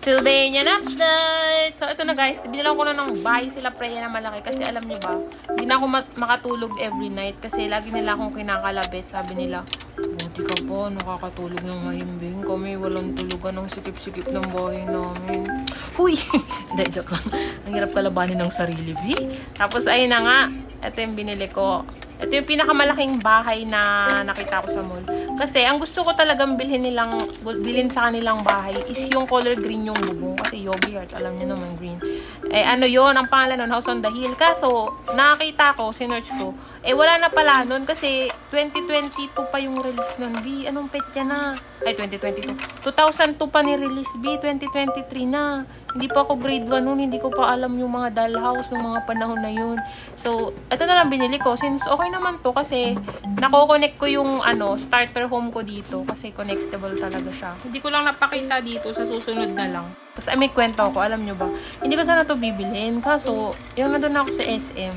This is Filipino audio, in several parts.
Sylvanian update! So, ito na guys. Binilang ko na ng bahay sila Freya na malaki. Kasi alam nyo ba, hindi na ako makatulog every night. Kasi lagi nila akong kinakalabit. Sabi nila, buti ka po, nakakatulog ng mahimbing. Kami walang tulugan ng sikip-sikip ng bahay namin. Huy! Hindi, joke lang. Ang hirap kalabanin ng sarili, B. Tapos, ayun na nga. Ito yung binili ko. Ito yung pinakamalaking bahay na nakita ko sa mall. Kasi, ang gusto ko talagang bilhin sa kanilang bahay is yung color green yung bubong. Kasi Yogi Heart, alam niyo naman green. Eh, ano yon ang pangalan nun, House on the Hill. Kaso, nakakita ko, sinearch ko, wala na pala nun kasi 2022 pa yung release nun, B. Anong petya na? Ay, 2022. 2002 pa ni-release, B. 2023 na. Hindi pa ako grade 1 nun. Hindi ko pa alam yung mga dollhouse ng mga panahon na yun. So, ito na lang binili ko. Since okay naman to kasi nako-connect ko yung starter home ko dito. Kasi connectable talaga siya. Hindi ko lang napakita dito sa susunod na lang. Kasi may kwento ako, alam nyo ba? Hindi ko sana to bibilhin. Kaso, yung nandun ako sa SM.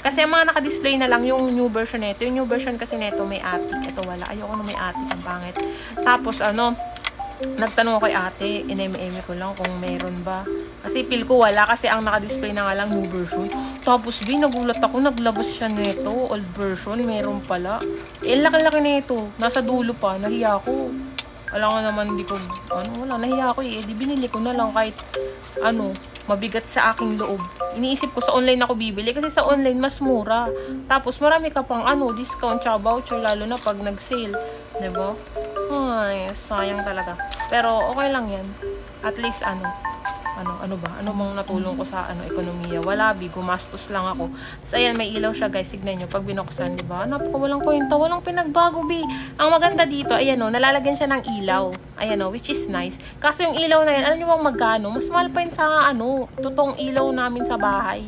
Kasi ang mga naka-display na lang yung new version nito. Yung new version kasi nito may attic. Ito wala. Ayoko na may attic. Ang pangit. Tapos nagtanong ako kay ate. Ineme-eme ko lang kung meron ba. Kasi feel ko wala. Kasi ang naka-display na nga lang new version. Tapos nagulat ako. Naglabas siya nito. Old version. Meron pala. Laki-laki nito. Nasa dulo pa. Nahiya ko. Wala ko naman, hindi ko, nahiya ako Di binili ko na lang kahit, mabigat sa aking loob. Iniisip ko sa online ako bibili kasi sa online mas mura. Tapos marami ka pang, discount tsaka voucher lalo na pag nag-sale. Diba? Ay, sayang talaga. Pero okay lang yan. At least, ano bang natulong ko sa ekonomiya? Wala, gumastos lang ako. So, ayan, may ilaw siya, guys. Signan nyo, pag binuksan, diba? Walang kwenta, walang pinagbago, Ang maganda dito, ayan nalalagyan siya ng ilaw. Ayan which is nice. Kasi yung ilaw na yan, alam nyo bang magkano? Mas mahal pa yun sa, totoong ilaw namin sa bahay.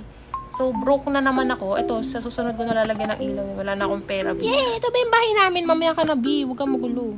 So, broke na naman ako. Ito, sa susunod ko nalalagyan ng ilaw. Wala na akong pera, Yay! Ito ba yung bahay namin? Mamaya ka na, Huwag kang magulo.